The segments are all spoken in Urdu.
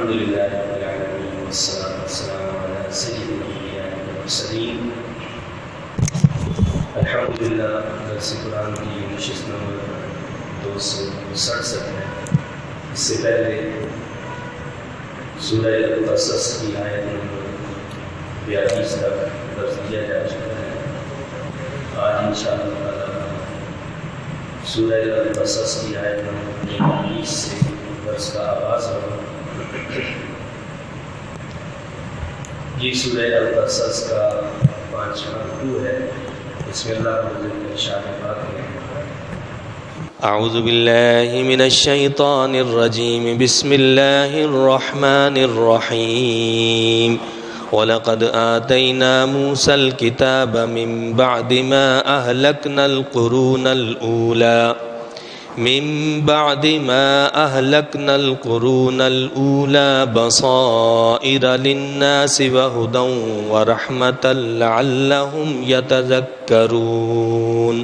الحمد للہ رب العالمین والصلاة والسلام علی سید الانبیاء والمرسلین۔ الحمد للہ درس قرآن کی نشست نمبر 267 ہے۔ اس سے پہلے سورہ القصص کی آیت نمبر 42 تک درس دیا جا چکا ہے۔ آج انشاءاللہ تعالی سورہ القصص کی آیت نمبر 42 سے درس کا آغاز ہوگا۔ یہ سورہ القصص کا 5واں رکوع ہے۔ بسم اللہ الرحمن الرحیم۔ اعوذ باللہ من الشیطان الرجیم، بسم اللہ الرحمن الرحیم۔ وَلَقَدْ آتَيْنَا مُوسَى الْكِتَابَ مِنْ بَعْدِ مَا أَهْلَكْنَا الْقُرُونَ الْأُولَى بَصَائِرَ لِلنَّاسِ وَهُدًى وَرَحْمَةً لَعَلَّهُمْ يَتَذَكَّرُونَ۔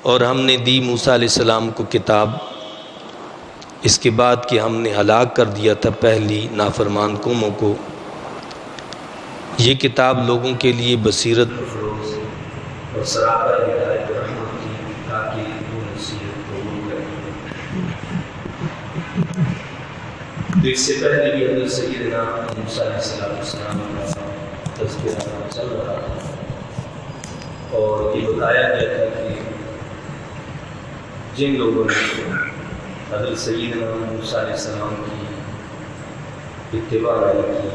اور ہم نے دی موسیٰ علیہ السلام کو کتاب، اس کے بعد کہ ہم نے ہلاک کر دیا تھا پہلی نافرمان قوموں کو۔ یہ کتاب لوگوں کے لیے بصیرت اور سراپا ہدایت و رحمت کی، تاکہ وہ نصیحت قبول کریں۔ تو اس سے پہلے بھی حضرت سیدنا موسیٰ علیہ السلام کا تذکرہ چل رہا تھا، اور یہ بتایا گیا تھا کہ جن لوگوں نے حضرت سیدنا موسیٰ علیہ السلام کی اتباع نہیں کی،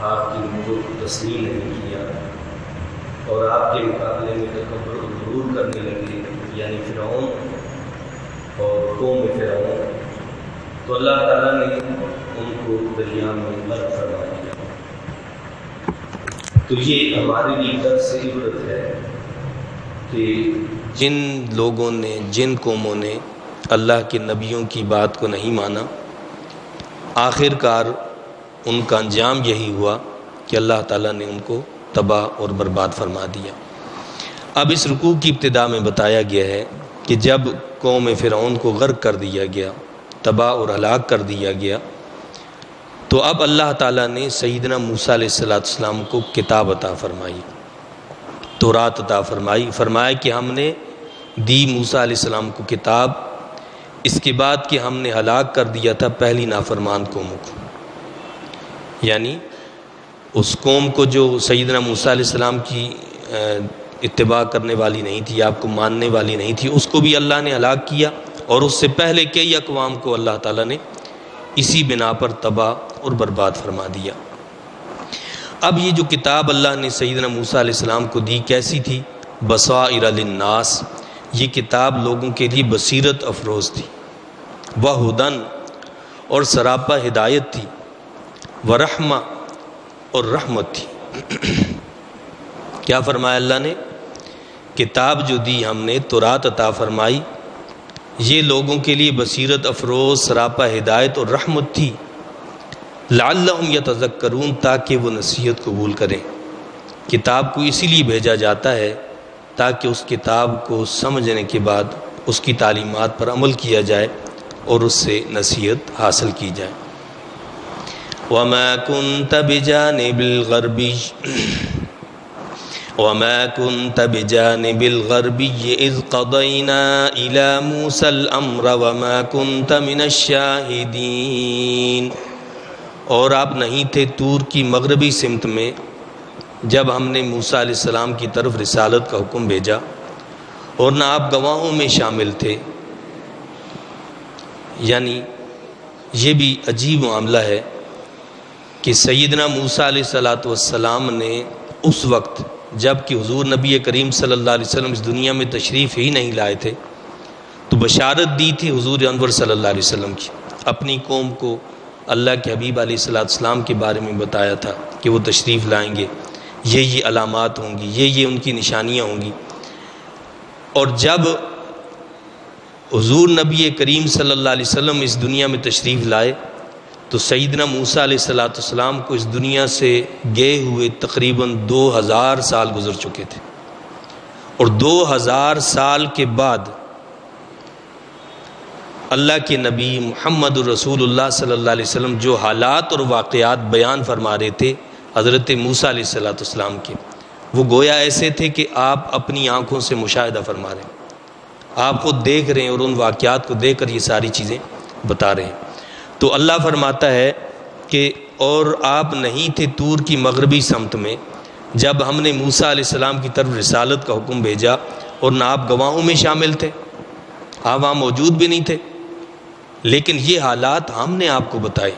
آپ کی نبوت کو تسلیم نہیں کیا اور آپ کے مقابلے میں تکبر و غرور کرنے لگے، یعنی فرعون اور قوم فرعون، تو اللہ تعالیٰ نے ان کو دریا میں غرق فرما دیا۔ تو یہ ہمارے لیے درس عبرت ہے کہ جن لوگوں نے، جن قوموں نے اللہ کے نبیوں کی بات کو نہیں مانا، آخر کار ان کا انجام یہی ہوا کہ اللہ تعالیٰ نے ان کو تباہ اور برباد فرما دیا۔ اب اس رکوع کی ابتدا میں بتایا گیا ہے کہ جب قوم فرعون کو غرق کر دیا گیا، تباہ اور ہلاک کر دیا گیا، تو اب اللہ تعالیٰ نے سیدنا موسیٰ علیہ السلام کو کتاب عطا فرمائی، تورات عطا فرمائی۔ فرمایا کہ ہم نے دی موسیٰ علیہ السلام کو کتاب، اس کے بعد کہ ہم نے ہلاک کر دیا تھا پہلی نافرمان قوموں کو، یعنی اس قوم کو جو سیدنا موسیٰ علیہ السلام کی اتباع کرنے والی نہیں تھی، آپ کو ماننے والی نہیں تھی، اس کو بھی اللہ نے ہلاک کیا، اور اس سے پہلے کئی اقوام کو اللہ تعالیٰ نے اسی بنا پر تباہ اور برباد فرما دیا۔ اب یہ جو کتاب اللہ نے سیدنا موسیٰ علیہ السلام کو دی کیسی تھی؟ بصائر للناس، یہ کتاب لوگوں کے لیے بصیرت افروز تھی، وہدن اور سراپا ہدایت تھی، ورحمہ اور رحمت تھی۔ کیا فرمایا اللہ نے؟ کتاب جو دی ہم نے، تورات عطا فرمائی، یہ لوگوں کے لیے بصیرت افروز، سراپا ہدایت اور رحمت تھی، لعلہم یتذکرون، تاکہ وہ نصیحت قبول کریں۔ کتاب کو اسی لیے بھیجا جاتا ہے تاکہ اس کتاب کو سمجھنے کے بعد اس کی تعلیمات پر عمل کیا جائے اور اس سے نصیحت حاصل کی جائے۔ وَمَا كُنْتَ بِجَانِبِ الْغَرْبِيِّ إِذْ قَضَيْنَا إِلَى مُوسَى الْأَمْرَ وَمَا كُنْتَ مِنَ الشَّاهِدِينَ، اور آپ نہیں تھے طور کی مغربی سمت میں جب ہم نے موسیٰ علیہ السلام کی طرف رسالت کا حکم بھیجا، اور نہ آپ گواہوں میں شامل تھے۔ یعنی یہ بھی عجیب معاملہ ہے کہ سیدنا موسیٰ علیہ السلام نے اس وقت جب کہ حضور نبی کریم صلی اللہ علیہ وسلم اس دنیا میں تشریف ہی نہیں لائے تھے، تو بشارت دی تھی حضور انور صلی اللہ علیہ وسلم کی، اپنی قوم کو اللہ کے حبیب علیہ السلام کے بارے میں بتایا تھا کہ وہ تشریف لائیں گے، یہ علامات ہوں گی، یہ ان کی نشانیاں ہوں گی۔ اور جب حضور نبی کریم صلی اللہ علیہ وسلم اس دنیا میں تشریف لائے تو سیدنا موسیٰ علیہ السلام کو اس دنیا سے گئے ہوئے تقریباً 2000 سال گزر چکے تھے، اور 2000 سال کے بعد اللہ کے نبی محمد رسول اللہ صلی اللہ علیہ وسلم جو حالات اور واقعات بیان فرما رہے تھے حضرت موسیٰ علیہ السلام کے، وہ گویا ایسے تھے کہ آپ اپنی آنکھوں سے مشاہدہ فرما رہے ہیں، آپ خود دیکھ رہے ہیں اور ان واقعات کو دیکھ کر یہ ساری چیزیں بتا رہے ہیں۔ تو اللہ فرماتا ہے کہ اور آپ نہیں تھے طور کی مغربی سمت میں جب ہم نے موسیٰ علیہ السلام کی طرف رسالت کا حکم بھیجا، اور نہ آپ گواہوں میں شامل تھے، آپ وہاں موجود بھی نہیں تھے، لیکن یہ حالات ہم نے آپ کو بتائے۔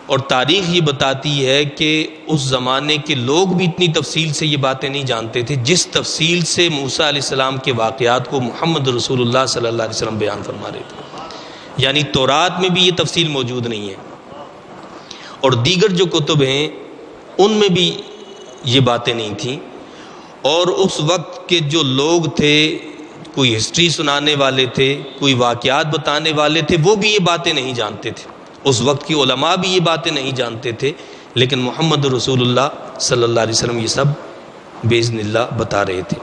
اور تاریخ یہ بتاتی ہے کہ اس زمانے کے لوگ بھی اتنی تفصیل سے یہ باتیں نہیں جانتے تھے جس تفصیل سے موسیٰ علیہ السلام کے واقعات کو محمد رسول اللہ صلی اللہ علیہ وسلم بیان فرما رہے تھے، یعنی تورات میں بھی یہ تفصیل موجود نہیں ہے، اور دیگر جو کتب ہیں ان میں بھی یہ باتیں نہیں تھیں۔ اور اس وقت کے جو لوگ تھے، کوئی ہسٹری سنانے والے تھے، کوئی واقعات بتانے والے تھے، وہ بھی یہ باتیں نہیں جانتے تھے، اس وقت کے علماء بھی یہ باتیں نہیں جانتے تھے، لیکن محمد رسول اللہ صلی اللہ علیہ وسلم یہ سب باذن اللہ بتا رہے تھے۔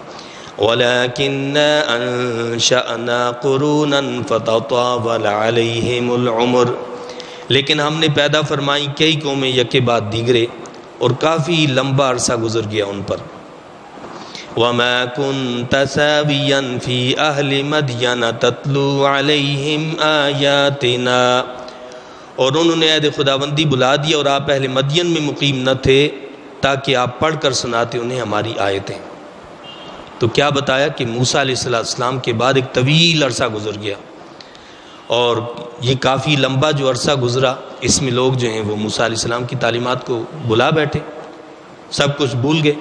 وَلَكِنَّا أَنشَأْنَا قُرُونًا فَتَطَاوَلَ عَلَيْهِمُ الْعُمُرُ، لیکن ہم نے پیدا فرمائی کئی قومیں یکے بعد دیگرے، اور کافی لمبا عرصہ گزر گیا ان پر۔ وَمَا كُنْتَ سَاوِيًّا فِي أَهْلِ مَدْيَنَ تَتْلُو عَلَيْهِمْ آيَاتِنَا، اور انہوں نے عہد خداوندی بلا دیا اور آپ اہل مدین میں مقیم نہ تھے تاکہ آپ پڑھ کر سناتے انہیں ہماری آیتیں۔ تو کیا بتایا کہ موسیٰ علیہ السلام کے بعد ایک طویل عرصہ گزر گیا، اور یہ کافی لمبا جو عرصہ گزرا اس میں لوگ جو ہیں وہ موسیٰ علیہ السلام کی تعلیمات کو بلا بیٹھے، سب کچھ بھول گئے،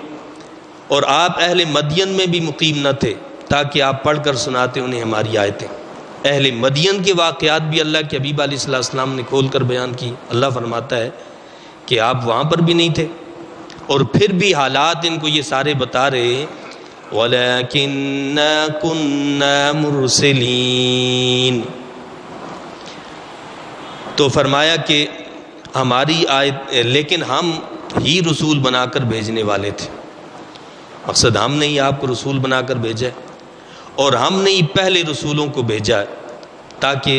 اور آپ اہل مدین میں بھی مقیم نہ تھے تاکہ آپ پڑھ کر سناتے انہیں ہماری آیتیں۔ اہل مدین کے واقعات بھی اللہ کے حبیب علیہ السلام نے کھول کر بیان کی۔ اللہ فرماتا ہے کہ آپ وہاں پر بھی نہیں تھے، اور پھر بھی حالات ان کو یہ سارے بتا رہے ہیں۔ وَلَكِنَّا كُنَّا مُرْسِلِينَ، تو فرمایا کہ ہماری آیت، لیکن ہم ہی رسول بنا کر بھیجنے والے تھے، مقصد ہم نے ہی آپ کو رسول بنا کر بھیجا ہے، اور ہم نے ہی پہلے رسولوں کو بھیجا ہے تاکہ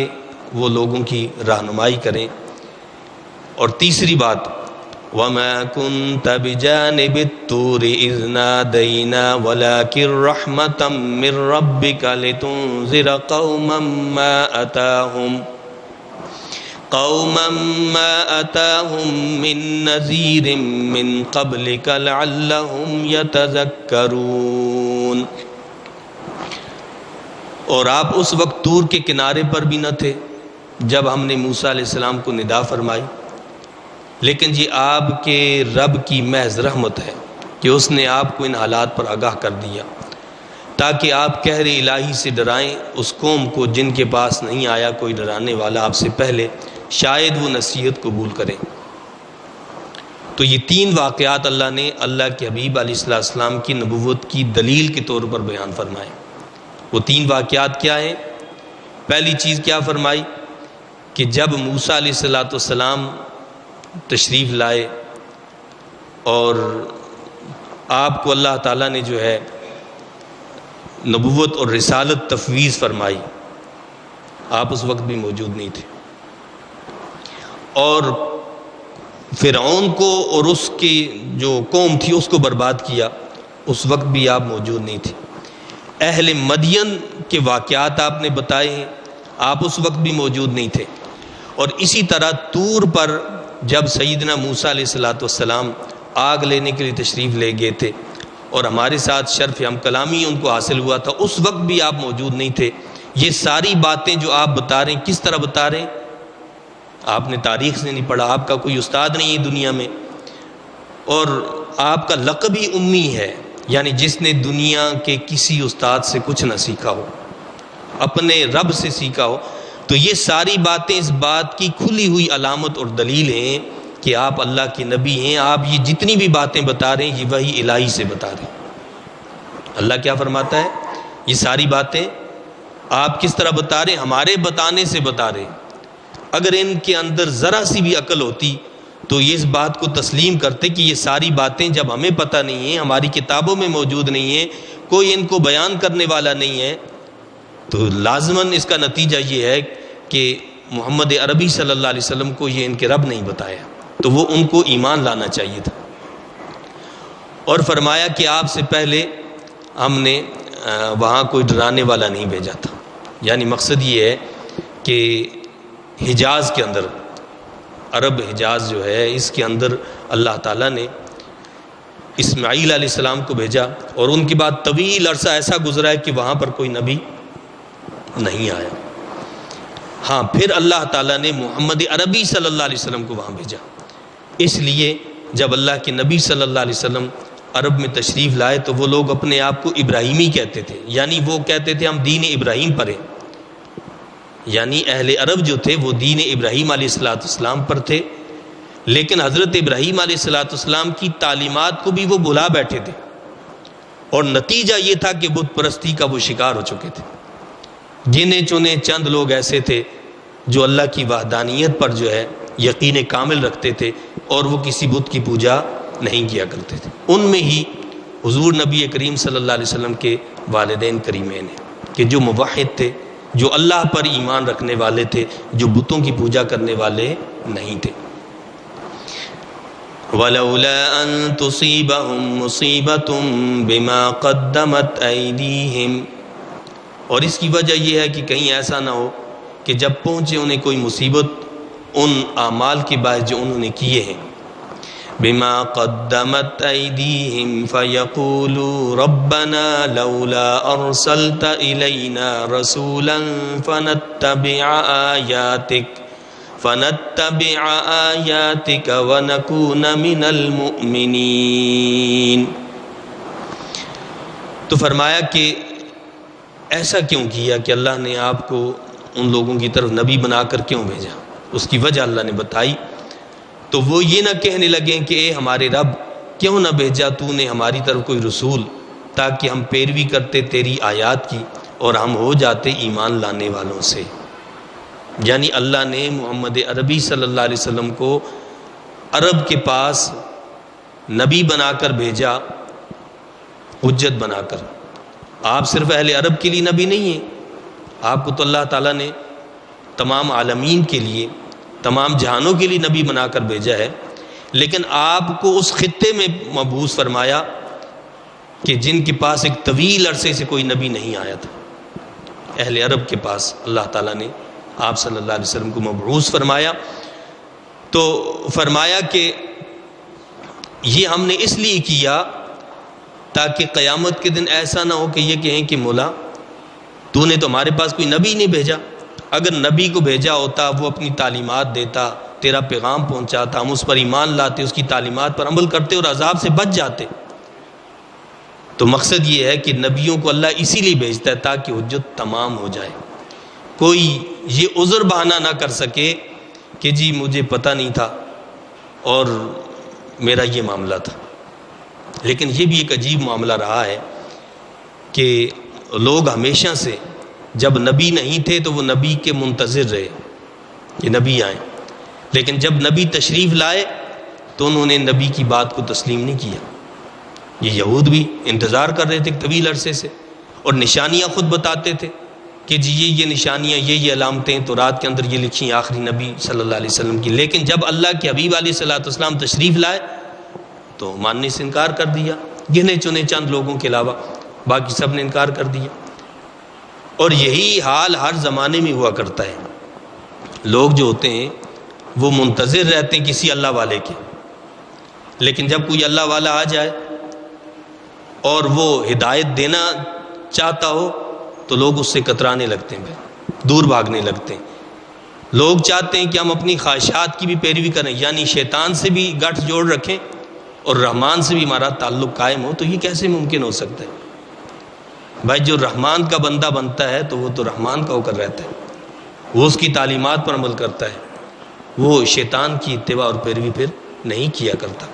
وہ لوگوں کی رہنمائی کریں۔ اور تیسری بات، وَمَا كُنْتَ بِجَانِبِ الطُّورِ إِذْ نَادَيْنَا وَلَكِنْ رَحْمَةً مِّن رَّبِّكَ لِتُنذِرَ قَوْمًا مَّا أَتَاهُم مِّن نَّذِيرٍ مِّن قَبْلِكَ لَعَلَّهُمْ يَتَذَكَّرُونَ، اور آپ اس وقت طور کے کنارے پر بھی نہ تھے جب ہم نے موسیٰ علیہ السلام کو ندا فرمائی، لیکن یہ آپ کے رب کی محض رحمت ہے کہ اس نے آپ کو ان حالات پر آگاہ کر دیا تاکہ آپ قہر الہی سے ڈرائیں اس قوم کو جن کے پاس نہیں آیا کوئی ڈرانے والا آپ سے پہلے، شاید وہ نصیحت قبول کریں۔ تو یہ تین واقعات اللہ نے اللہ کے حبیب علیہ السلام کی نبوت کی دلیل کے طور پر بیان فرمائے۔ وہ تین واقعات کیا ہیں؟ پہلی چیز کیا فرمائی کہ جب موسیٰ علیہ السلام تشریف لائے اور آپ کو اللہ تعالیٰ نے جو ہے نبوت اور رسالت تفویض فرمائی، آپ اس وقت بھی موجود نہیں تھے، اور فرعون کو اور اس کی جو قوم تھی اس کو برباد کیا، اس وقت بھی آپ موجود نہیں تھے۔ اہل مدین کے واقعات آپ نے بتائے ہیں، آپ اس وقت بھی موجود نہیں تھے۔ اور اسی طرح طور پر جب سیدنا موسیٰ علیہ السلام آگ لینے کے لیے تشریف لے گئے تھے اور ہمارے ساتھ شرف ہم کلامی ان کو حاصل ہوا تھا، اس وقت بھی آپ موجود نہیں تھے۔ یہ ساری باتیں جو آپ بتا رہے ہیں کس طرح بتا رہے ہیں؟ آپ نے تاریخ سے نہیں پڑھا، آپ کا کوئی استاد نہیں ہے دنیا میں، اور آپ کا لقب ہی امی ہے، یعنی جس نے دنیا کے کسی استاد سے کچھ نہ سیکھا ہو، اپنے رب سے سیکھا ہو۔ تو یہ ساری باتیں اس بات کی کھلی ہوئی علامت اور دلیل ہیں کہ آپ اللہ کے نبی ہیں۔ آپ یہ جتنی بھی باتیں بتا رہے ہیں یہ وحی الہی سے بتا رہے ہیں۔ اللہ کیا فرماتا ہے؟ یہ ساری باتیں آپ کس طرح بتا رہے ہیں؟ ہمارے بتانے سے بتا رہے ہیں۔ اگر ان کے اندر ذرا سی بھی عقل ہوتی تو یہ اس بات کو تسلیم کرتے کہ یہ ساری باتیں جب ہمیں پتہ نہیں ہیں، ہماری کتابوں میں موجود نہیں ہیں، کوئی ان کو بیان کرنے والا نہیں ہے، تو لازماً اس کا نتیجہ یہ ہے کہ محمد عربی صلی اللہ علیہ وسلم کو یہ ان کے رب نہیں بتایا، تو وہ ان کو ایمان لانا چاہیے تھا۔ اور فرمایا کہ آپ سے پہلے ہم نے وہاں کوئی ڈرانے والا نہیں بھیجا تھا، یعنی مقصد یہ ہے کہ حجاز کے اندر، عرب حجاز جو ہے اس کے اندر اللہ تعالیٰ نے اسماعیل علیہ السلام کو بھیجا، اور ان کے بعد طویل عرصہ ایسا گزرا ہے کہ وہاں پر کوئی نبی نہیں آیا۔ ہاں پھر اللہ تعالیٰ نے محمد عربی صلی اللہ علیہ وسلم کو وہاں بھیجا، اس لیے جب اللہ کے نبی صلی اللہ علیہ وسلم عرب میں تشریف لائے تو وہ لوگ اپنے آپ کو ابراہیمی کہتے تھے، یعنی وہ کہتے تھے ہم دین ابراہیم پر ہیں، یعنی اہل عرب جو تھے وہ دین ابراہیم علیہ السلام پر تھے، لیکن حضرت ابراہیم علیہ السلام کی تعلیمات کو بھی وہ بھلا بیٹھے تھے، اور نتیجہ یہ تھا کہ بت پرستی کا وہ شکار ہو چکے تھے۔ گنے چنے چند لوگ ایسے تھے جو اللہ کی وحدانیت پر جو ہے یقین کامل رکھتے تھے اور وہ کسی بت کی پوجا نہیں کیا کرتے تھے۔ ان میں ہی حضور نبی کریم صلی اللہ علیہ وسلم کے والدین کریمین ہیں کہ جو موحد تھے، جو اللہ پر ایمان رکھنے والے تھے، جو بتوں کی پوجا کرنے والے نہیں تھے۔ وَلَوْلَا أَن تُصِيبَهُم مُّصِيبَةٌ بِمَا قَدَّمَتْ أَيْدِيهِمْ، اور اس کی وجہ یہ ہے کہ کہیں ایسا نہ ہو کہ جب پہنچے انہیں کوئی مصیبت ان اعمال کے باعث جو انہوں نے کیے ہیں، بما قدمت ایدیہم فیقولوا ربنا لولا ارسلت الینا رسولا فنتبع آیاتک ونکون من المؤمنین۔ تو فرمایا کہ ایسا کیوں کیا کہ اللہ نے آپ کو ان لوگوں کی طرف نبی بنا کر کیوں بھیجا؟ اس کی وجہ اللہ نے بتائی، تو وہ یہ نہ کہنے لگیں کہ اے ہمارے رب کیوں نہ بھیجا تو نے ہماری طرف کوئی رسول تاکہ ہم پیروی کرتے تیری آیات کی اور ہم ہو جاتے ایمان لانے والوں سے۔ یعنی اللہ نے محمد عربی صلی اللہ علیہ وسلم کو عرب کے پاس نبی بنا کر بھیجا، حجت بنا کر۔ آپ صرف اہل عرب کے لیے نبی نہیں ہیں، آپ کو تو اللہ تعالیٰ نے تمام عالمین کے لیے، تمام جہانوں کے لیے نبی بنا کر بھیجا ہے، لیکن آپ کو اس خطے میں مبعوث فرمایا کہ جن کے پاس ایک طویل عرصے سے کوئی نبی نہیں آیا تھا۔ اہل عرب کے پاس اللہ تعالیٰ نے آپ صلی اللہ علیہ وسلم کو مبعوث فرمایا، تو فرمایا کہ یہ ہم نے اس لیے کیا تاکہ قیامت کے دن ایسا نہ ہو کہ یہ کہیں کہ مولا تو نے تو ہمارے پاس کوئی نبی نہیں بھیجا، اگر نبی کو بھیجا ہوتا وہ اپنی تعلیمات دیتا، تیرا پیغام پہنچاتا، ہم اس پر ایمان لاتے، اس کی تعلیمات پر عمل کرتے اور عذاب سے بچ جاتے۔ تو مقصد یہ ہے کہ نبیوں کو اللہ اسی لیے بھیجتا ہے تاکہ حجت تمام ہو جائے، کوئی یہ عذر بہانہ نہ کر سکے کہ جی مجھے پتہ نہیں تھا اور میرا یہ معاملہ تھا۔ لیکن یہ بھی ایک عجیب معاملہ رہا ہے کہ لوگ ہمیشہ سے جب نبی نہیں تھے تو وہ نبی کے منتظر رہے کہ نبی آئیں، لیکن جب نبی تشریف لائے تو انہوں نے نبی کی بات کو تسلیم نہیں کیا۔ یہ یہود بھی انتظار کر رہے تھے طویل عرصے سے، اور نشانیاں خود بتاتے تھے کہ جی یہ نشانیاں، یہ علامتیں تو رات کے اندر یہ لکھی آخری نبی صلی اللہ علیہ وسلم کی، لیکن جب اللہ کے حبیب علیہ السلام تشریف لائے تو ماننے سے انکار کر دیا، گنے چنے چند لوگوں کے علاوہ باقی سب نے انکار کر دیا۔ اور یہی حال ہر زمانے میں ہوا کرتا ہے، لوگ جو ہوتے ہیں وہ منتظر رہتے ہیں کسی اللہ والے کے، لیکن جب کوئی اللہ والا آ جائے اور وہ ہدایت دینا چاہتا ہو تو لوگ اس سے کترانے لگتے ہیں، دور بھاگنے لگتے ہیں۔ لوگ چاہتے ہیں کہ ہم اپنی خواہشات کی بھی پیروی کریں، یعنی شیطان سے بھی گٹھ جوڑ رکھیں اور رحمان سے بھی ہمارا تعلق قائم ہو، تو یہ کیسے ممکن ہو سکتا ہے؟ بھائی جو رحمان کا بندہ بنتا ہے تو وہ تو رحمان کا ہو کر رہتا ہے، وہ اس کی تعلیمات پر عمل کرتا ہے، وہ شیطان کی اتباع اور پیروی پھر نہیں کیا کرتا۔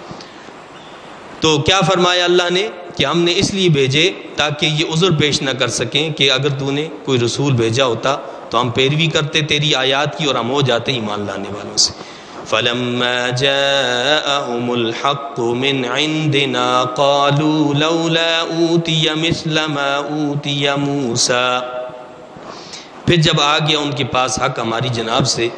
تو کیا فرمایا اللہ نے کہ ہم نے اس لیے بھیجے تاکہ یہ عذر پیش نہ کر سکیں کہ اگر تو نے کوئی رسول بھیجا ہوتا تو ہم پیروی کرتے تیری آیات کی اور ہم ہو جاتے ایمان لانے والوں سے۔ فَلَمَّا جَاءَهُمُ الْحَقُّ مِنْ عِنْدِنَا قَالُوا لَوْلَا أُوتِيَ مِثْلَ مَا أُوتِيَ مُوسَى۔ پھر جب آ گیا ان کے پاس حق ہماری جناب سے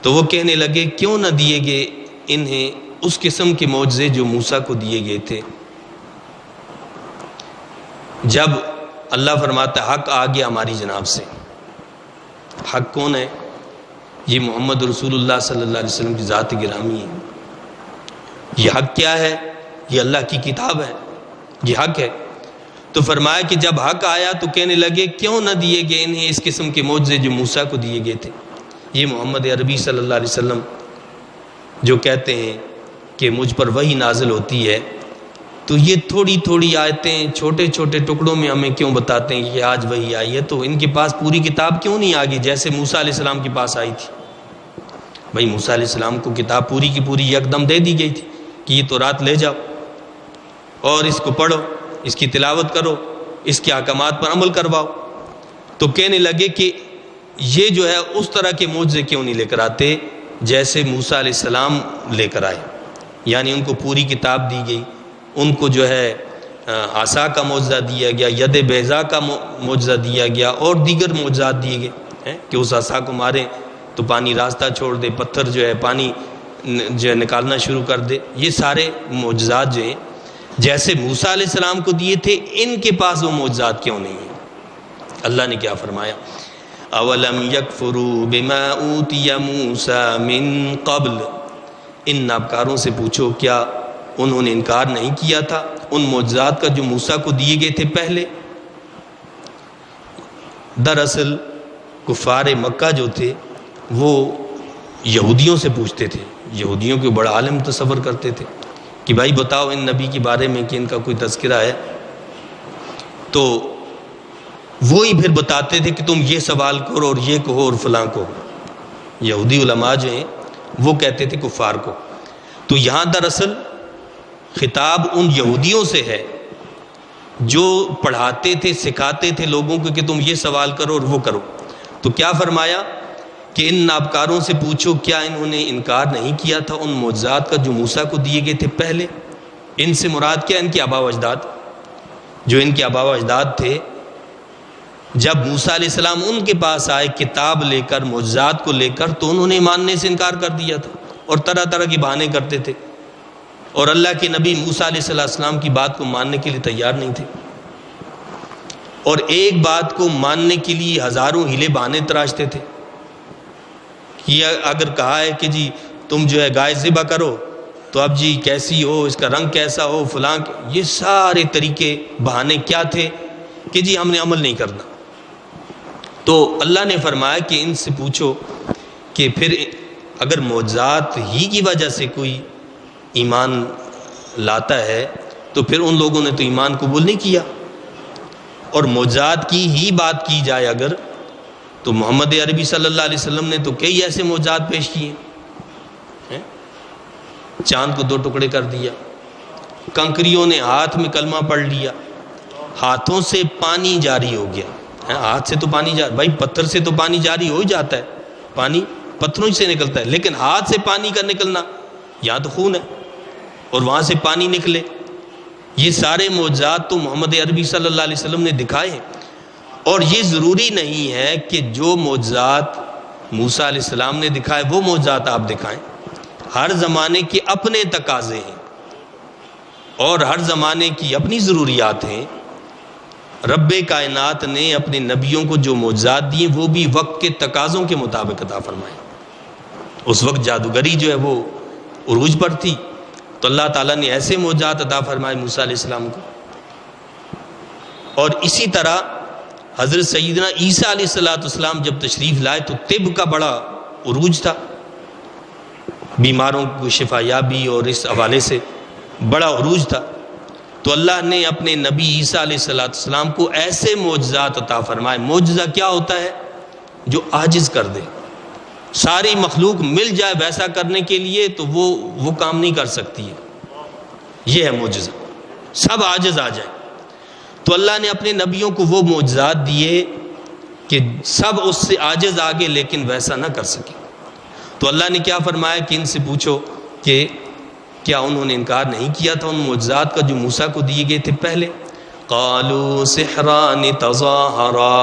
تو وہ کہنے لگے کیوں نہ دیے گئے انہیں اس قسم کے معجزے جو موسیٰ کو دیے گئے تھے۔ جب اللہ فرماتا ہے حق آ گیا ہماری جناب سے، حق کون ہے؟ یہ محمد رسول اللہ صلی اللہ علیہ وسلم کی ذات گرامی ہے۔ یہ حق کیا ہے؟ یہ اللہ کی کتاب ہے، یہ حق ہے۔ تو فرمایا کہ جب حق آیا تو کہنے لگے کیوں نہ دیے گئے انہیں اس قسم کے معجزے جو موسیٰ کو دیے گئے تھے۔ یہ محمد عربی صلی اللہ علیہ وسلم جو کہتے ہیں کہ مجھ پر وحی نازل ہوتی ہے، تو یہ تھوڑی تھوڑی آیتیں چھوٹے چھوٹے ٹکڑوں میں ہمیں کیوں بتاتے ہیں کہ آج وحی آئی ہے، تو ان کے پاس پوری کتاب کیوں نہیں آ گئی جیسے موسیٰ علیہ السلام کے پاس آئی تھی؟ بھائی موسیٰ علیہ السلام کو کتاب پوری کی پوری یکدم دے دی گئی تھی کہ یہ تورات لے جاؤ اور اس کو پڑھو، اس کی تلاوت کرو، اس کے احکامات پر عمل کرواؤ۔ تو کہنے لگے کہ یہ جو ہے اس طرح کے معجزے کیوں نہیں لے کر آتے جیسے موسیٰ علیہ السلام لے کر آئے، یعنی ان کو پوری کتاب دی گئی، ان کو جو ہے عصا کا معجزہ دیا گیا، ید بیضا کا معجزہ دیا گیا، اور دیگر معجزات دیے گئے کہ اس عصا کو ماریں تو پانی راستہ چھوڑ دے، پتھر جو ہے پانی جو ہے نکالنا شروع کر دے۔ یہ سارے معجزات جو ہیں جیسے موسیٰ علیہ السلام کو دیے تھے، ان کے پاس وہ معجزات کیوں نہیں ہیں؟ اللہ نے کیا فرمایا؟ اولم یکفروا بما اوتی موسیٰ من قبل، ان نابکاروں سے پوچھو کیا انہوں نے انکار نہیں کیا تھا ان معجزات کا جو موسیٰ کو دیے گئے تھے پہلے؟ دراصل کفار مکہ جو تھے وہ یہودیوں سے پوچھتے تھے، یہودیوں کو بڑا عالم تصور کرتے تھے کہ بھائی بتاؤ ان نبی کے بارے میں کہ ان کا کوئی تذکرہ ہے، تو وہی پھر بتاتے تھے کہ تم یہ سوال کرو اور یہ کہو اور فلاں کو۔ یہودی علماء جو ہیں وہ کہتے تھے کفار کو۔ تو یہاں دراصل خطاب ان یہودیوں سے ہے جو پڑھاتے تھے، سکھاتے تھے لوگوں کو کہ تم یہ سوال کرو اور وہ کرو۔ تو کیا فرمایا کہ ان نابکاروں سے پوچھو کیا انہوں نے انکار نہیں کیا تھا ان معجزات کا جو موسیٰ کو دیے گئے تھے پہلے؟ ان سے مراد کیا؟ ان کے آبا و اجداد، جو ان کے آبا و اجداد تھے، جب موسیٰ علیہ السلام ان کے پاس آئے کتاب لے کر، معجزات کو لے کر، تو انہوں نے ماننے سے انکار کر دیا تھا اور طرح طرح کی بہانے کرتے تھے، اور اللہ کے نبی موسیٰ علیہ السلام کی بات کو ماننے کے لیے تیار نہیں تھے، اور ایک بات کو ماننے کے لیے ہزاروں ہیلے بہانے تراشتے تھے۔ کہ اگر کہا ہے کہ جی تم جو ہے گائے ذبح کرو تو اب جی کیسی ہو، اس کا رنگ کیسا ہو، فلاں، یہ سارے طریقے بہانے کیا تھے کہ جی ہم نے عمل نہیں کرنا۔ تو اللہ نے فرمایا کہ ان سے پوچھو کہ پھر اگر معجزات ہی کی وجہ سے کوئی ایمان لاتا ہے تو پھر ان لوگوں نے تو ایمان قبول نہیں کیا، اور معجزات کی ہی بات کی جائے اگر تو محمد عربی صلی اللہ علیہ وسلم نے تو کئی ایسے معجزات پیش کیے ہیں، چاند کو دو ٹکڑے کر دیا، کنکریوں نے ہاتھ میں کلمہ پڑھ لیا، ہاتھوں سے پانی جاری ہو گیا۔ ہاتھ سے تو پانی جاری، بھائی پتھر سے تو پانی جاری ہو ہی جاتا ہے، پانی پتھروں سے نکلتا ہے، لیکن ہاتھ سے پانی کا نکلنا، یہاں تو خون ہے اور وہاں سے پانی نکلے، یہ سارے معجزات تو محمد عربی صلی اللہ علیہ وسلم نے دکھائے ہیں۔ اور یہ ضروری نہیں ہے کہ جو معجزات موسیٰ علیہ السلام نے دکھائے وہ معجزات آپ دکھائیں، ہر زمانے کے اپنے تقاضے ہیں اور ہر زمانے کی اپنی ضروریات ہیں۔ رب کائنات نے اپنے نبیوں کو جو معجزات دیے وہ بھی وقت کے تقاضوں کے مطابق عطا فرمائے۔ اس وقت جادوگری جو ہے وہ عروج پر تھی، تو اللہ تعالیٰ نے ایسے معجزات عطا فرمائے موسیٰ علیہ السلام کو۔ اور اسی طرح حضرت سیدنا عیسیٰ علیہ السلام جب تشریف لائے تو طب کا بڑا عروج تھا، بیماروں کو شفا یابی اور اس حوالے سے بڑا عروج تھا۔ تو اللہ نے اپنے نبی عیسیٰ علیہ السلام کو ایسے معجزات عطا فرمائے۔ معجزہ کیا ہوتا ہے؟ جو عاجز کر دے، ساری مخلوق مل جائے ویسا کرنے کے لیے تو وہ کام نہیں کر سکتی ہے، یہ ہے معجزہ، سب عاجز آ جائیں۔ تو اللہ نے اپنے نبیوں کو وہ معجزات دیے کہ سب اس سے عاجز آگے لیکن ویسا نہ کر سکے۔ تو اللہ نے کیا فرمایا کہ ان سے پوچھو کہ کیا انہوں نے انکار نہیں کیا تھا ان معجزات کا جو موسیٰ کو دیے گئے تھے پہلے؟ قالوا سحران تظاہرا،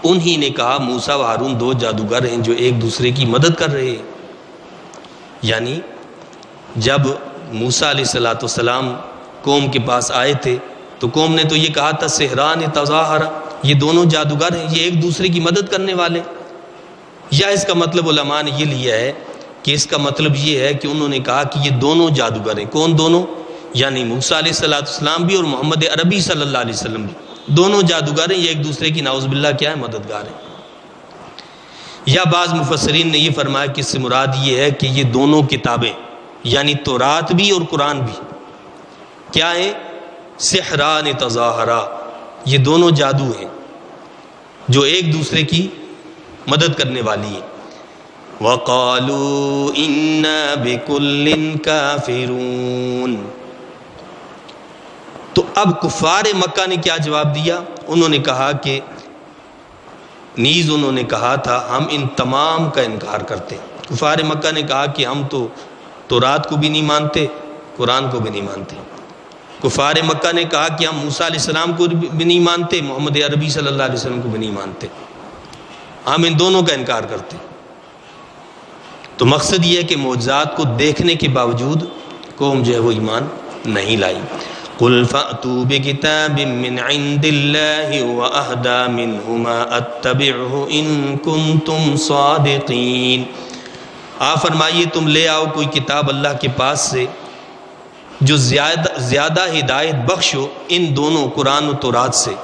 انہی نے کہا موسیٰ و ہارون دو جادوگر ہیں جو ایک دوسرے کی مدد کر رہے ہیں۔ یعنی جب موسیٰ علیہ السلام قوم کے پاس آئے تھے تو قوم نے تو یہ کہا تھا سحران تظاہرا، یہ دونوں جادوگر ہیں، یہ ایک دوسرے کی مدد کرنے والے۔ یا اس کا مطلب علماء نے یہ لیا ہے کہ اس کا مطلب یہ ہے کہ انہوں نے کہا کہ یہ دونوں جادوگر ہیں۔ کون دونوں؟ یعنی موسیٰ علیہ السلام بھی اور محمد عربی صلی اللہ علیہ وسلم بھی، دونوں جادوگر ہیں، یہ ایک دوسرے کی نعوذ باللہ کیا ہے؟ مددگار ہیں۔ یا بعض مفسرین نے یہ فرمایا کہ اس سے مراد یہ ہے کہ یہ دونوں کتابیں یعنی تورات بھی اور قرآن بھی کیا ہیں؟ سحران تظاہرا، یہ دونوں جادو ہیں جو ایک دوسرے کی مدد کرنے والی ہیں۔ وَقَالُوا إِنَّا بِكُلٍّ كَافِرُونَ۔ تو اب کفار مکہ نے کیا جواب دیا؟ انہوں نے کہا کہ نیز انہوں نے کہا تھا ہم ان تمام کا انکار کرتے ہیں۔ کفار مکہ نے کہا کہ ہم تو تورات کو بھی نہیں مانتے، قرآن کو بھی نہیں مانتے۔ کفار مکہ نے کہا کہ ہم موسیٰ علیہ السلام کو بھی نہیں مانتے، محمد عربی صلی اللہ علیہ وسلم کو بھی نہیں مانتے، ہم ان دونوں کا انکار کرتے ہیں۔ تو مقصد یہ ہے کہ معجزات کو دیکھنے کے باوجود قوم جو ہے وہ ایمان نہیں لائی۔ قُلْ فَأْتُوا بِكِتَابٍ مِّنْ عِنْدِ اللَّهِ وَأَهْدَىٰ مِنْهُمَا أَتَّبِعْهُ إِن كُنتُمْ صَادِقِينَ۔ آپ فرمائیے تم لے آؤ کوئی کتاب اللہ کے پاس سے جو زیادہ ہدایت بخش ہو ان دونوں قرآن و تورات سے،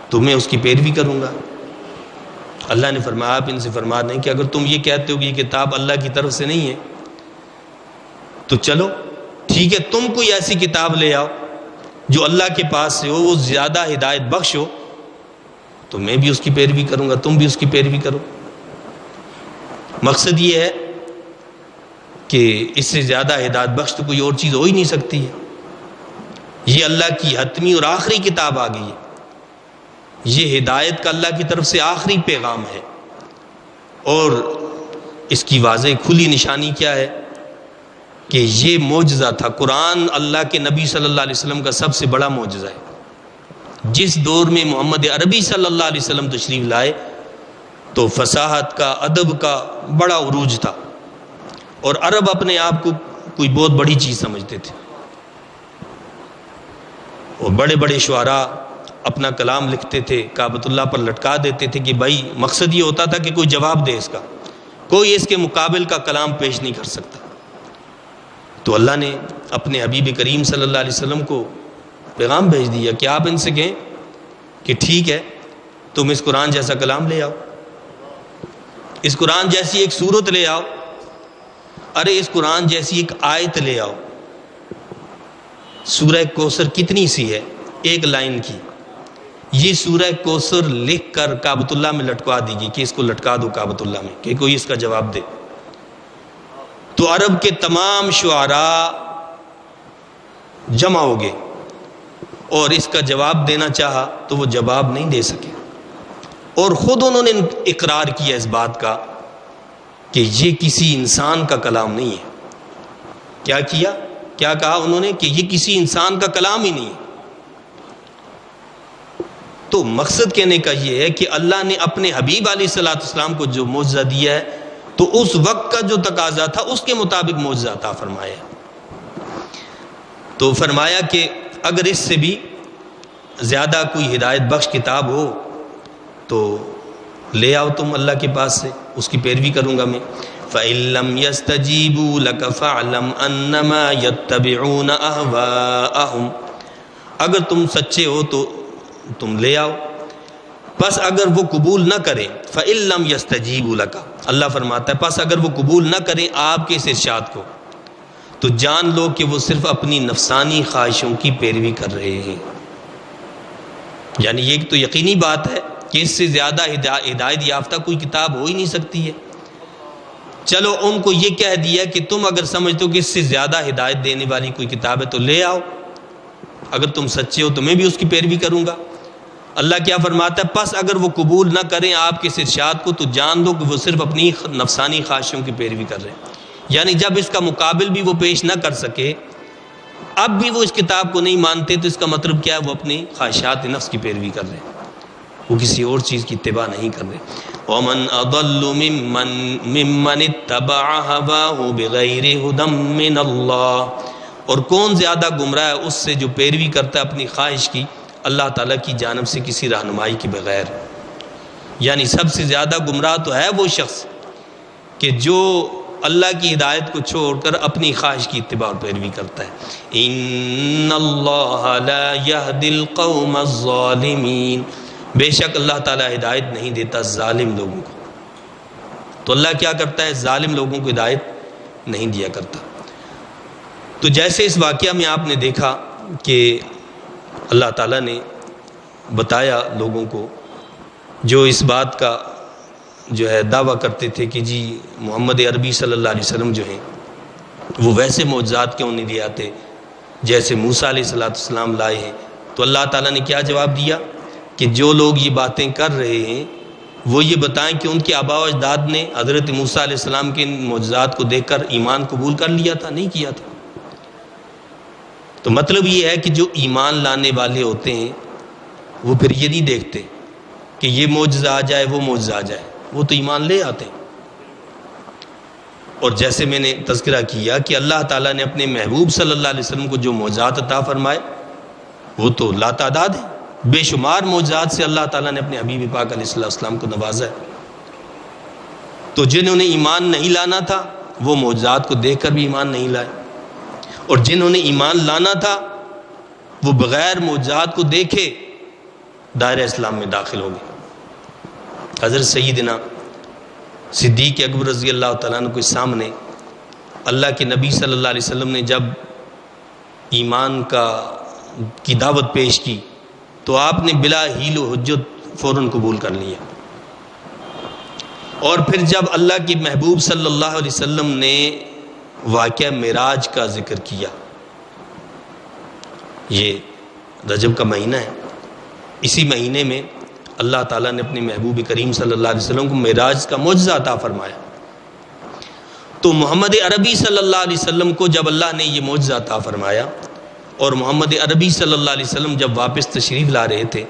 تو میں اس کی پیروی کروں گا۔ اللہ نے فرمایا آپ ان سے فرما نہیں کہ اگر تم یہ کہتے ہو کہ یہ کتاب اللہ کی طرف سے نہیں ہے تو چلو ٹھیک ہے، تم کوئی ایسی کتاب لے آؤ جو اللہ کے پاس سے ہو، وہ زیادہ ہدایت بخش ہو، تو میں بھی اس کی پیروی کروں گا، تم بھی اس کی پیروی کرو۔ مقصد یہ ہے کہ اس سے زیادہ ہدایت بخش تو کوئی اور چیز ہو ہی نہیں سکتی ہے۔ یہ اللہ کی حتمی اور آخری کتاب آ گئی ہے، یہ ہدایت کا اللہ کی طرف سے آخری پیغام ہے، اور اس کی واضح کھلی نشانی کیا ہے کہ یہ معجزہ تھا۔ قرآن اللہ کے نبی صلی اللہ علیہ وسلم کا سب سے بڑا معجزہ ہے۔ جس دور میں محمد عربی صلی اللہ علیہ وسلم تشریف لائے تو فصاحت کا، ادب کا بڑا عروج تھا، اور عرب اپنے آپ کو کوئی بہت بڑی چیز سمجھتے تھے، اور بڑے بڑے شعراء اپنا کلام لکھتے تھے، کعبۃ اللہ پر لٹکا دیتے تھے کہ بھائی مقصد یہ ہوتا تھا کہ کوئی جواب دے، اس کا کوئی اس کے مقابل کا کلام پیش نہیں کر سکتا۔ تو اللہ نے اپنے حبیب کریم صلی اللہ علیہ وسلم کو پیغام بھیج دیا کہ آپ ان سے کہیں کہ ٹھیک ہے تم اس قرآن جیسا کلام لے آؤ، اس قرآن جیسی ایک صورت لے آؤ، ارے اس قرآن جیسی ایک آیت لے آؤ۔ سورہ کوثر کتنی سی ہے؟ ایک لائن کی، یہ سورہ کوثر لکھ کر کعبۃ اللہ میں لٹکوا دی گئی کہ اس کو لٹکا دو کعبۃ اللہ میں کہ کوئی اس کا جواب دے۔ تو عرب کے تمام شعراء جمع ہو گئے اور اس کا جواب دینا چاہا تو وہ جواب نہیں دے سکے، اور خود انہوں نے اقرار کیا اس بات کا کہ یہ کسی انسان کا کلام نہیں ہے۔ کیا کہا انہوں نے کہ یہ کسی انسان کا کلام ہی نہیں ہے۔ تو مقصد کہنے کا یہ ہے کہ اللہ نے اپنے حبیب علیہ السلام کو جو معجزہ دیا ہے تو اس وقت کا جو تقاضا تھا اس کے مطابق معجزہ عطا فرمایا۔ تو فرمایا کہ اگر اس سے بھی زیادہ کوئی ہدایت بخش کتاب ہو تو لے آؤ تم اللہ کے پاس سے، اس کی پیروی کروں گا میں۔ فَإِن لَّمْ يَسْتَجِيبُوا لَكَ فَاعْلَمْ أَنَّمَا يَتَّبِعُونَ أَهْوَاءَهُمْ۔ اگر تم سچے ہو تو تم لے آؤ، پس اگر وہ قبول نہ کریں، فَإِن لَّمْ يَسْتَجِيبُوا لَكَ، اللہ فرماتا ہے پس اگر وہ قبول نہ کریں آپ کے اس ارشاد کو، تو جان لو کہ وہ صرف اپنی نفسانی خواہشوں کی پیروی کر رہے ہیں۔ یعنی یہ تو یقینی بات ہے کہ اس سے زیادہ ہدایت یافتہ کوئی کتاب ہو ہی نہیں سکتی ہے۔ چلو ان کو یہ کہہ دیا کہ تم اگر سمجھتے ہو کہ اس سے زیادہ ہدایت دینے والی کوئی کتاب ہے تو لے آؤ، اگر تم سچے ہو تو میں بھی اس کی پیروی کروں گا۔ اللہ کیا فرماتا ہے؟ پس اگر وہ قبول نہ کریں آپ کے اس ارشاد کو تو جان دو کہ وہ صرف اپنی نفسانی خواہشوں کی پیروی کر رہے ہیں۔ یعنی جب اس کا مقابل بھی وہ پیش نہ کر سکے، اب بھی وہ اس کتاب کو نہیں مانتے، تو اس کا مطلب کیا ہے؟ وہ اپنی خواہشات نفس کی پیروی کر رہے ہیں۔ وہ کسی اور چیز کی اتباع نہیں کر رہے. وَمَنْ أَضَلُّ مِمَّنِ اتَّبَعَ هَوَاهُ بِغَيْرِ هُدًى مِّنَ اللَّهِ، اور کون زیادہ گمراہ ہے اس سے جو پیروی کرتا ہے اپنی خواہش کی اللہ تعالیٰ کی جانب سے کسی رہنمائی کے بغیر. یعنی سب سے زیادہ گمراہ تو ہے وہ شخص کہ جو اللہ کی ہدایت کو چھوڑ کر اپنی خواہش کی اتباع اور پیروی کرتا ہے. ان اللہ لا یہدی القوم الظالمین، بے شک اللہ تعالیٰ ہدایت نہیں دیتا ظالم لوگوں کو. تو اللہ کیا کرتا ہے؟ ظالم لوگوں کو ہدایت نہیں دیا کرتا. تو جیسے اس واقعہ میں آپ نے دیکھا کہ اللہ تعالیٰ نے بتایا لوگوں کو جو اس بات کا جو ہے دعویٰ کرتے تھے کہ جی محمد عربی صلی اللہ علیہ وسلم جو ہیں وہ ویسے معجزات کیوں نہیں لے آتے جیسے موسیٰ علیہ السلام لائے ہیں. تو اللہ تعالیٰ نے کیا جواب دیا کہ جو لوگ یہ باتیں کر رہے ہیں وہ یہ بتائیں کہ ان کے آباء و اجداد نے حضرت موسیٰ علیہ السلام کے معجزات کو دیکھ کر ایمان قبول کر لیا تھا؟ نہیں کیا تھا. تو مطلب یہ ہے کہ جو ایمان لانے والے ہوتے ہیں وہ پھر یہ نہیں دیکھتے کہ یہ معجزہ آ جائے وہ معجزہ آ جائے، وہ تو ایمان لے آتے ہیں. اور جیسے میں نے تذکرہ کیا کہ اللہ تعالیٰ نے اپنے محبوب صلی اللہ علیہ وسلم کو جو معجزات عطا فرمائے وہ تو لا تعداد ہیں. بے شمار معجزات سے اللہ تعالیٰ نے اپنے حبیب پاک علیہ السلام کو نوازا ہے. تو جنہوں نے ایمان نہیں لانا تھا وہ معجزات کو دیکھ کر بھی ایمان نہیں لائے، اور جنہوں نے ایمان لانا تھا وہ بغیر معجزات کو دیکھے دائرہ اسلام میں داخل ہو گئے. حضرت سیدنا صدیق اکبر رضی اللہ تعالیٰ عنہ کے سامنے اللہ کے نبی صلی اللہ علیہ وسلم نے جب ایمان کی دعوت پیش کی تو آپ نے بلا حیل و حجت فوراً قبول کر لیا. اور پھر جب اللہ کے محبوب صلی اللہ علیہ وسلم نے واقعہ معراج کا ذکر کیا، یہ رجب کا مہینہ ہے، اسی مہینے میں اللہ تعالیٰ نے اپنے محبوب کریم صلی اللہ علیہ وسلم کو معراج کا معجزہ عطا فرمایا. تو محمد عربی صلی اللہ علیہ وسلم کو جب اللہ نے یہ معجزہ عطا فرمایا اور محمد عربی صلی اللہ علیہ وسلم جب واپس تشریف لا رہے تھے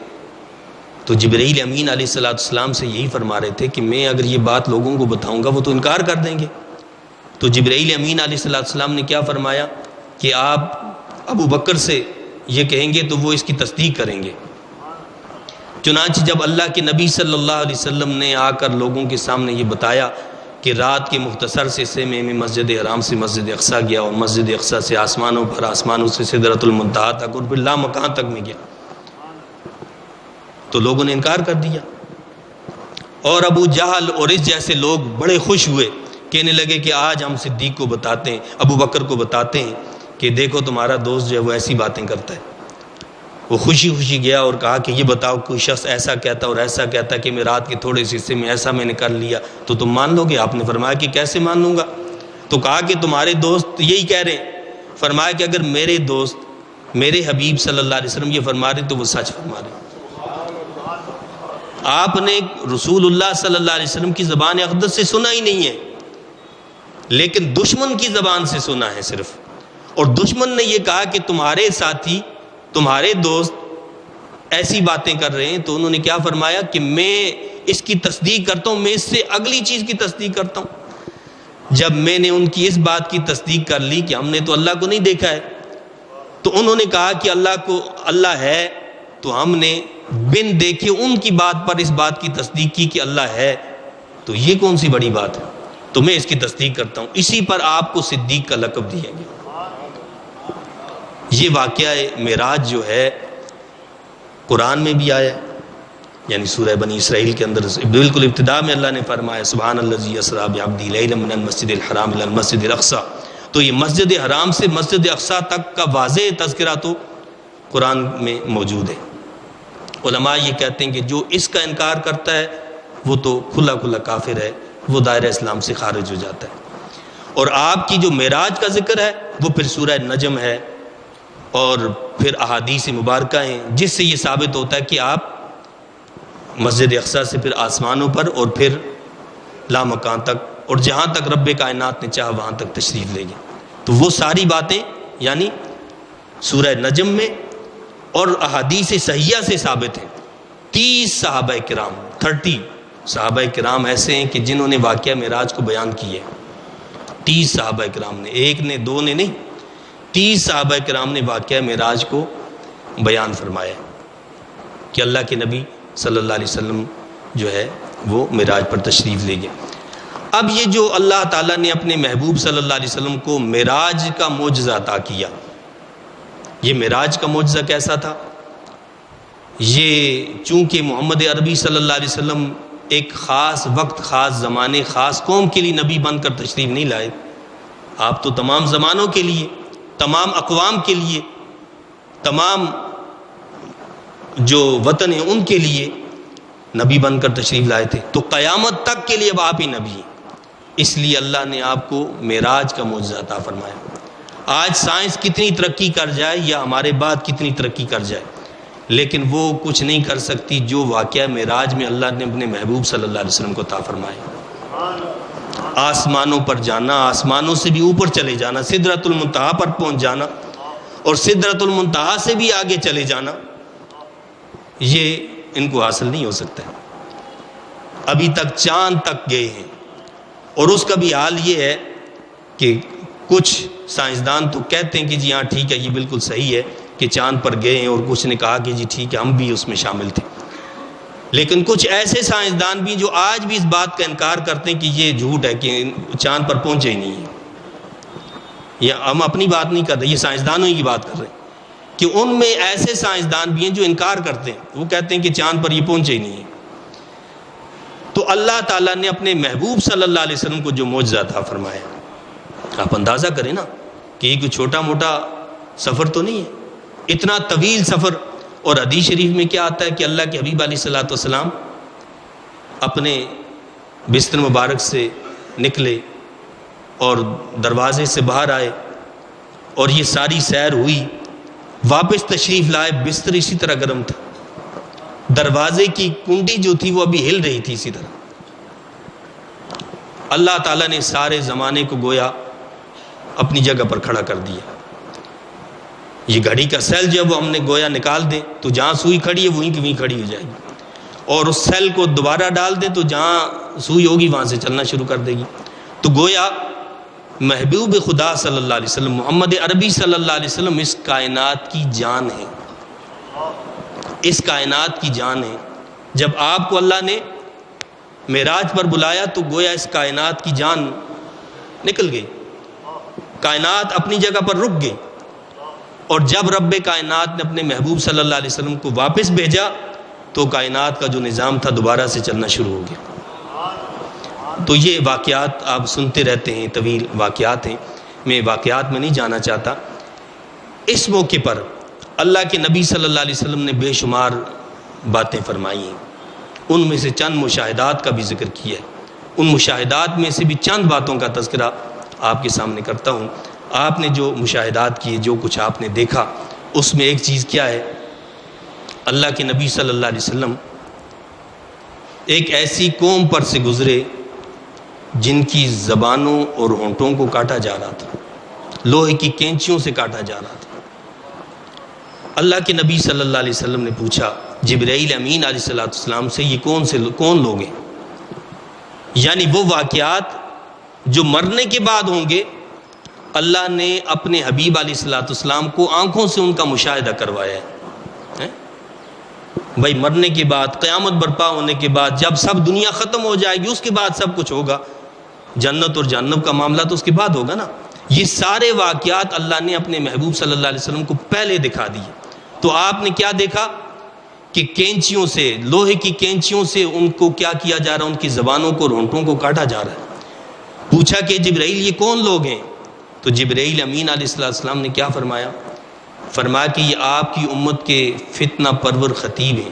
تو جبرائیل امین علیہ السلام سے یہی فرما رہے تھے کہ میں اگر یہ بات لوگوں کو بتاؤں گا وہ تو انکار کر دیں گے. تو جبرائیل امین علیہ السلام نے کیا فرمایا کہ آپ ابو بکر سے یہ کہیں گے تو وہ اس کی تصدیق کریں گے. چنانچہ جب اللہ کے نبی صلی اللہ علیہ وسلم نے آ کر لوگوں کے سامنے یہ بتایا کہ رات کے مختصر سے حصے میں مسجد حرام سے مسجد اقصیٰ گیا اور مسجد اقصیٰ سے آسمانوں پر، آسمانوں سے سدرۃ المنتہا تک اور پھر لامکان تک میں گیا، تو لوگوں نے انکار کر دیا. اور ابو جہل اور اس جیسے لوگ بڑے خوش ہوئے، کہنے لگے کہ آج ہم صدیق کو بتاتے ہیں، ابو بکر کو بتاتے ہیں کہ دیکھو تمہارا دوست جو ہے وہ ایسی باتیں کرتا ہے. وہ خوشی خوشی گیا اور کہا کہ یہ بتاؤ کوئی شخص ایسا کہتا اور ایسا کہتا کہ میں رات کے تھوڑے سے حصے میں ایسا میں نے کر لیا تو تم مان لو گے؟ آپ نے فرمایا کہ کیسے مان لوں گا؟ تو کہا کہ تمہارے دوست یہی کہہ رہے ہیں. فرمایا کہ اگر میرے دوست میرے حبیب صلی اللہ علیہ وسلم یہ فرما رہے تو وہ سچ فرما رہے. آپ نے رسول اللہ صلی اللہ علیہ وسلم کی زبان اقدس سے سنا ہی نہیں ہے، لیکن دشمن کی زبان سے سنا ہے صرف. اور دشمن نے یہ کہا کہ تمہارے ساتھی تمہارے دوست ایسی باتیں کر رہے ہیں، تو انہوں نے کیا فرمایا کہ میں اس کی تصدیق کرتا ہوں، میں اس سے اگلی چیز کی تصدیق کرتا ہوں. جب میں نے ان کی اس بات کی تصدیق کر لی کہ ہم نے تو اللہ کو نہیں دیکھا ہے، تو انہوں نے کہا کہ اللہ ہے، تو ہم نے بن دیکھے ان کی بات پر اس بات کی تصدیق کی کہ اللہ ہے، تو یہ کون سی بڑی بات ہے؟ تو میں اس کی تصدیق کرتا ہوں. اسی پر آپ کو صدیق کا لقب دیا گیا. یہ واقعہ معراج جو ہے قرآن میں بھی آیا ہے، یعنی سورہ بنی اسرائیل کے اندر بالکل ابتدا میں اللہ نے فرمایا سبحان الذی اسریٰ بعبدہ لیلا من المسجد الحرام الی المسجد الاقصیٰ. تو یہ مسجد حرام سے مسجد اقصیٰ تک کا واضح تذکرہ تو قرآن میں موجود ہے. علماء یہ کہتے ہیں کہ جو اس کا انکار کرتا ہے وہ تو کھلا کھلا کافر ہے، وہ دائرہ اسلام سے خارج ہو جاتا ہے. اور آپ کی جو معراج کا ذکر ہے وہ پھر سورہ نجم ہے اور پھر احادیث مبارکہ ہیں جس سے یہ ثابت ہوتا ہے کہ آپ مسجد اقصیٰ سے پھر آسمانوں پر اور پھر لامکان تک اور جہاں تک رب کائنات نے چاہا وہاں تک تشریف لے گئے. تو وہ ساری باتیں یعنی سورہ نجم میں اور احادیث صحیحہ سے ثابت ہیں 30 صحابہ کرام 30 صحابہ کرام ایسے ہیں کہ جنہوں نے واقعہ معراج کو بیان کیا ہے. 30 صحابہ کرام نے، ایک نے دو نے نہیں، 30 صحابہ کرام نے واقعہ معراج کو بیان فرمایا کہ اللہ کے نبی صلی اللہ علیہ وسلم جو ہے وہ معراج پر تشریف لے گئے. اب یہ جو اللہ تعالیٰ نے اپنے محبوب صلی اللہ علیہ وسلم کو معراج کا معجزہ عطا کیا، یہ معراج کا معجزہ کیسا تھا؟ یہ چونکہ محمد عربی صلی اللہ علیہ وسلم ایک خاص وقت، خاص زمانے، خاص قوم کے لیے نبی بن کر تشریف نہیں لائے. آپ تو تمام زمانوں کے لیے، تمام اقوام کے لیے، تمام جو وطن ہیں ان کے لیے نبی بن کر تشریف لائے تھے. تو قیامت تک کے لیے اب آپ ہی نبی ہیں. اس لیے اللہ نے آپ کو معراج کا معجزہ عطا فرمایا. آج سائنس کتنی ترقی کر جائے یا ہمارے بعد کتنی ترقی کر جائے، لیکن وہ کچھ نہیں کر سکتی جو واقعہ معراج میں اللہ نے اپنے محبوب صلی اللہ علیہ وسلم کو عطا فرمایا. آسمانوں پر جانا، آسمانوں سے بھی اوپر چلے جانا، سدرۃ المنتہا پر پہنچ جانا اور سدرۃ المنتہا سے بھی آگے چلے جانا، یہ ان کو حاصل نہیں ہو سکتا. ابھی تک چاند تک گئے ہیں، اور اس کا بھی حال یہ ہے کہ کچھ سائنسدان تو کہتے ہیں کہ جی ہاں ٹھیک ہے، یہ بالکل صحیح ہے کہ چاند پر گئے ہیں، اور کچھ نے کہا کہ جی ٹھیک ہے ہم بھی اس میں شامل تھے. لیکن کچھ ایسے سائنسدان بھی جو آج بھی اس بات کا انکار کرتے ہیں کہ یہ جھوٹ ہے کہ چاند پر پہنچے ہی نہیں ہیں. یہ ہم اپنی بات نہیں کر رہے، یہ سائنسدانوں کی بات کر رہے ہیں کہ ان میں ایسے سائنسدان بھی ہیں جو انکار کرتے ہیں، وہ کہتے ہیں کہ چاند پر یہ پہنچے ہی نہیں ہیں. تو اللہ تعالیٰ نے اپنے محبوب صلی اللہ علیہ وسلم کو جو معجزہ عطا فرمایا، آپ اندازہ کریں نا کہ یہ کوئی چھوٹا موٹا سفر تو نہیں ہے، اتنا طویل سفر. اور حدیث شریف میں کیا آتا ہے کہ اللہ کے حبیب علیہ الصلوۃ والسلام اپنے بستر مبارک سے نکلے اور دروازے سے باہر آئے، اور یہ ساری سیر ہوئی، واپس تشریف لائے، بستر اسی طرح گرم تھا، دروازے کی کنڈی جو تھی وہ ابھی ہل رہی تھی اسی طرح. اللہ تعالیٰ نے سارے زمانے کو گویا اپنی جگہ پر کھڑا کر دیا. یہ گھڑی کا سیل جب ہم نے گویا نکال دیں تو جہاں سوئی کھڑی ہے وہیں کی وہیں کھڑی ہو جائے گی، اور اس سیل کو دوبارہ ڈال دیں تو جہاں سوئی ہوگی وہاں سے چلنا شروع کر دے گی. تو گویا محبوب خدا صلی اللہ علیہ وسلم، محمد عربی صلی اللہ علیہ وسلم اس کائنات کی جان ہے، اس کائنات کی جان ہے. جب آپ کو اللہ نے معراج پر بلایا تو گویا اس کائنات کی جان نکل گئی، کائنات اپنی جگہ پر رک گئی. اور جب رب کائنات نے اپنے محبوب صلی اللہ علیہ وسلم کو واپس بھیجا تو کائنات کا جو نظام تھا دوبارہ سے چلنا شروع ہو گیا. تو یہ واقعات آپ سنتے رہتے ہیں، طویل واقعات ہیں، میں واقعات میں نہیں جانا چاہتا. اس موقع پر اللہ کے نبی صلی اللہ علیہ وسلم نے بے شمار باتیں فرمائی ہیں. ان میں سے چند مشاہدات کا بھی ذکر کیا ہے. ان مشاہدات میں سے بھی چند باتوں کا تذکرہ آپ کے سامنے کرتا ہوں. آپ نے جو مشاہدات کیے، جو کچھ آپ نے دیکھا، اس میں ایک چیز کیا ہے، اللہ کے نبی صلی اللہ علیہ وسلم ایک ایسی قوم پر سے گزرے جن کی زبانوں اور ہونٹوں کو کاٹا جا رہا تھا، لوہے کی کینچیوں سے کاٹا جا رہا تھا. اللہ کے نبی صلی اللہ علیہ وسلم نے پوچھا جبرائیل امین علیہ السلام سے، یہ کون لوگ ہیں؟ یعنی وہ واقعات جو مرنے کے بعد ہوں گے، اللہ نے اپنے حبیب علیہ السلام کو آنکھوں سے ان کا مشاہدہ کروایا ہے. بھائی مرنے کے بعد، قیامت برپا ہونے کے بعد، جب سب دنیا ختم ہو جائے گی اس کے بعد سب کچھ ہوگا، جنت اور جہنم کا معاملہ تو اس کے بعد ہوگا نا. یہ سارے واقعات اللہ نے اپنے محبوب صلی اللہ علیہ وسلم کو پہلے دکھا دیے. تو آپ نے کیا دیکھا کہ کینچیوں سے، لوہے کی کینچیوں سے ان کو کیا کیا جا رہا ہے، ان کی زبانوں کو، ہونٹوں کو کاٹا جا رہا ہے. پوچھا کہ جبرائیل یہ کون لوگ ہیں؟ تو جبرائیل امین علیہ السلام نے کیا فرمایا؟ فرمایا کہ یہ آپ کی امت کے فتنہ پرور خطیب ہیں،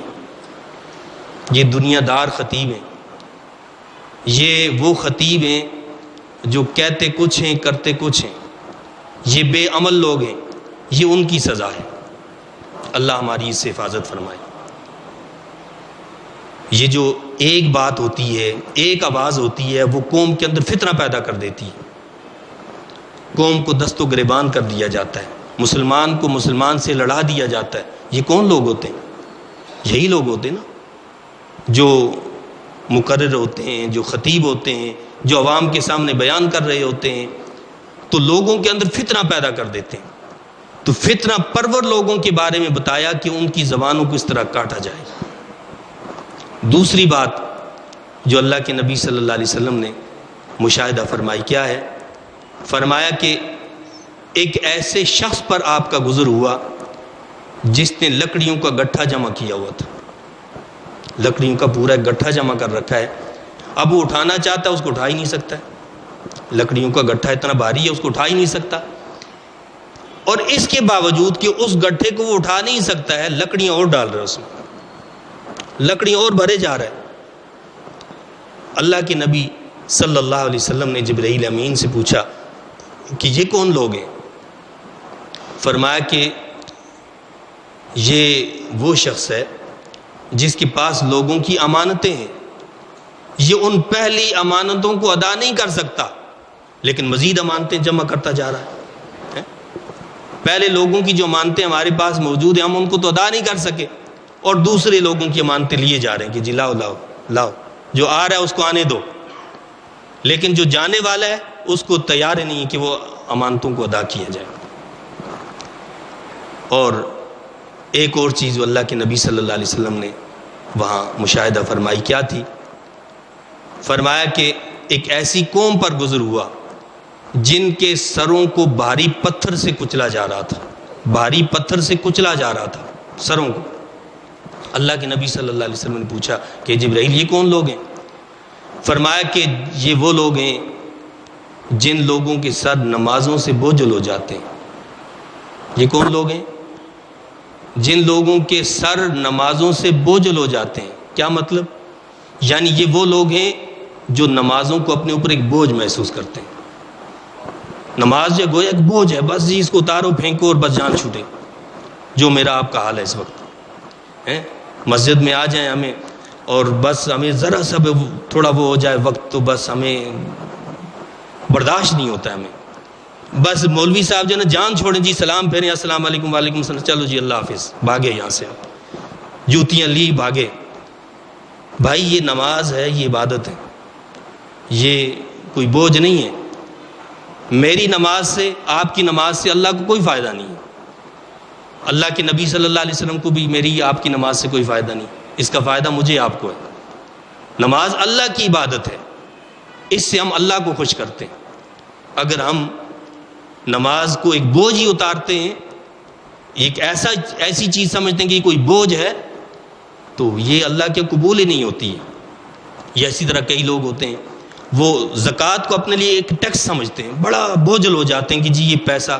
یہ دنیا دار خطیب ہیں، یہ وہ خطیب ہیں جو کہتے کچھ ہیں کرتے کچھ ہیں، یہ بے عمل لوگ ہیں، یہ ان کی سزا ہے. اللہ ہماری اس سے حفاظت فرمائے. یہ جو ایک بات ہوتی ہے، ایک آواز ہوتی ہے، وہ قوم کے اندر فتنہ پیدا کر دیتی ہے، قوم کو دست و گریبان کر دیا جاتا ہے، مسلمان کو مسلمان سے لڑا دیا جاتا ہے. یہ کون لوگ ہوتے ہیں؟ یہی لوگ ہوتے ہیں نا جو مقرر ہوتے ہیں، جو خطیب ہوتے ہیں، جو عوام کے سامنے بیان کر رہے ہوتے ہیں، تو لوگوں کے اندر فتنہ پیدا کر دیتے ہیں۔ تو فتنہ پرور لوگوں کے بارے میں بتایا کہ ان کی زبانوں کو اس طرح کاٹا جائے۔ دوسری بات جو اللہ کے نبی صلی اللہ علیہ وسلم نے مشاہدہ فرمائی کیا ہے؟ فرمایا کہ ایک ایسے شخص پر آپ کا گزر ہوا جس نے لکڑیوں کا گٹھا جمع کیا ہوا تھا، لکڑیوں کا پورا گٹھا جمع کر رکھا ہے، اب وہ اٹھانا چاہتا ہے اس کو اٹھا ہی نہیں سکتا ہے، لکڑیوں کا گٹھا اتنا بھاری ہے اس کو اٹھا ہی نہیں سکتا، اور اس کے باوجود کہ اس گٹھے کو وہ اٹھا نہیں سکتا ہے، لکڑیاں اور ڈال رہا ہے، اس میں لکڑیاں اور بھرے جا رہا ہے۔ اللہ کے نبی صلی اللہ علیہ وسلم نے جبرائیل امین سے پوچھا کہ یہ کون لوگ ہیں؟ فرمایا کہ یہ وہ شخص ہے جس کے پاس لوگوں کی امانتیں ہیں، یہ ان پہلی امانتوں کو ادا نہیں کر سکتا لیکن مزید امانتیں جمع کرتا جا رہا ہے۔ پہلے لوگوں کی جو امانتیں ہمارے پاس موجود ہیں ہم ان کو تو ادا نہیں کر سکے، اور دوسرے لوگوں کی امانتیں لیے جا رہے ہیں کہ جی لاؤ لاؤ لاؤ، جو آ رہا ہے اس کو آنے دو، لیکن جو جانے والا ہے اس کو تیار ہی نہیں ہے کہ وہ امانتوں کو ادا کیا جائے۔ اور ایک اور چیز جو اللہ کے نبی صلی اللہ علیہ وسلم نے وہاں مشاہدہ فرمائی کیا تھی؟ فرمایا کہ ایک ایسی قوم پر گزر ہوا جن کے سروں کو بھاری پتھر سے کچلا جا رہا تھا، بھاری پتھر سے کچلا جا رہا تھا سروں کو۔ اللہ کے نبی صلی اللہ علیہ وسلم نے پوچھا کہ جبرائیل یہ کون لوگ ہیں؟ فرمایا کہ یہ وہ لوگ ہیں جن لوگوں کے سر نمازوں سے بوجھل ہو جاتے ہیں۔ یہ کون لوگ ہیں؟ جن لوگوں کے سر نمازوں سے بوجھل ہو جاتے ہیں۔ کیا مطلب؟ یعنی یہ وہ لوگ ہیں جو نمازوں کو اپنے اوپر ایک بوجھ محسوس کرتے ہیں۔ نماز جو گویا ایک بوجھ ہے، بس جی اس کو اتارو پھینکو اور بس جان چھوٹے، جو میرا آپ کا حال ہے اس وقت۔ مسجد میں آ جائیں ہمیں اور بس ہمیں ذرا سا تھوڑا وہ ہو جائے وقت تو بس ہمیں برداشت نہیں ہوتا ہے، ہمیں بس مولوی صاحب جو نا جان چھوڑیں جی سلام پھیریں السلام علیکم وعلیکم السلام، چلو جی اللہ حافظ، بھاگے یہاں سے، جوتیاں لی بھاگے۔ بھائی یہ نماز ہے، یہ عبادت ہے، یہ کوئی بوجھ نہیں ہے۔ میری نماز سے آپ کی نماز سے اللہ کو کوئی فائدہ نہیں ہے، اللہ کے نبی صلی اللہ علیہ وسلم کو بھی میری آپ کی نماز سے کوئی فائدہ نہیں، اس کا فائدہ مجھے آپ کو ہے۔ نماز اللہ کی عبادت ہے، اس سے ہم اللہ کو خوش کرتے ہیں۔ اگر ہم نماز کو ایک بوجھ ہی اتارتے ہیں، ایک ایسی چیز سمجھتے ہیں کہ یہ کوئی بوجھ ہے، تو یہ اللہ کے قبول ہی نہیں ہوتی ہے۔ یہ اسی طرح کئی لوگ ہوتے ہیں وہ زکوٰۃ کو اپنے لیے ایک ٹیکس سمجھتے ہیں، بڑا بوجھل ہو جاتے ہیں کہ جی یہ پیسہ،